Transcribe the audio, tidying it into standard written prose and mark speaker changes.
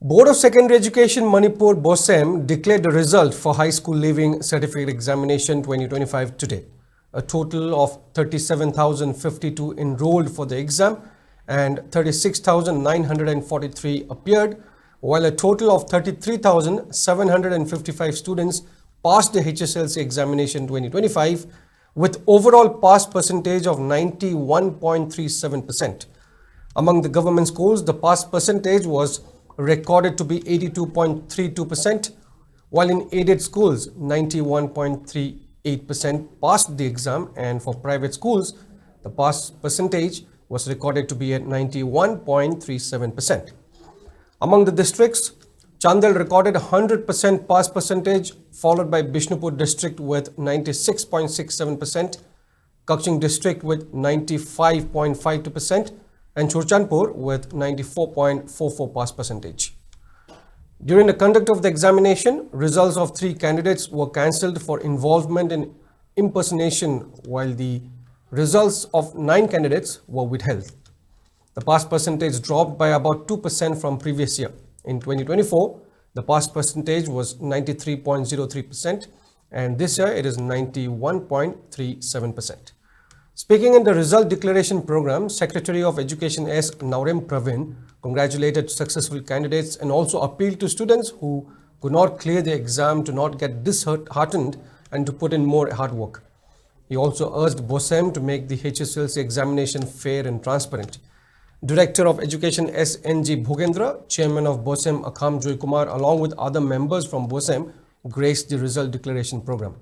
Speaker 1: Board of Secondary Education Manipur Bosem declared the result for High School Leaving Certificate Examination 2025 today. A total of 37,052 enrolled for the exam and 36,943 appeared, while a total of 33,755 students passed the Hslc examination 2025 with overall pass percentage of 91.37%. Among the government schools, the pass percentage was recorded to be 82.32%, while in aided schools, 91.38% passed the exam, and for private schools, the pass percentage was recorded to be at 91.37%. Among the districts, Chandel recorded 100% pass percentage, followed by Bishnupur district with 96.67%, Kakching district with 95.52%, and Churchanpur with 94.44 pass percentage. During the conduct of the examination, results of 3 candidates were cancelled for involvement in impersonation, while the results of 9 candidates were withheld. The pass percentage dropped by about 2% from previous year. In 2024, the pass percentage was 93.03%, and this year it is 91.37%. Speaking in the result declaration program, Secretary of Education S. Naurem Pravin congratulated successful candidates and also appealed to students who could not clear the exam to not get disheartened and to put in more hard work. He also urged Bosem to make the Hslc examination fair and transparent. Director of Education S. N.G. Bhugendra, Chairman of Bosem Akham Joy Kumar, along with other members from Bosem, graced the result declaration program.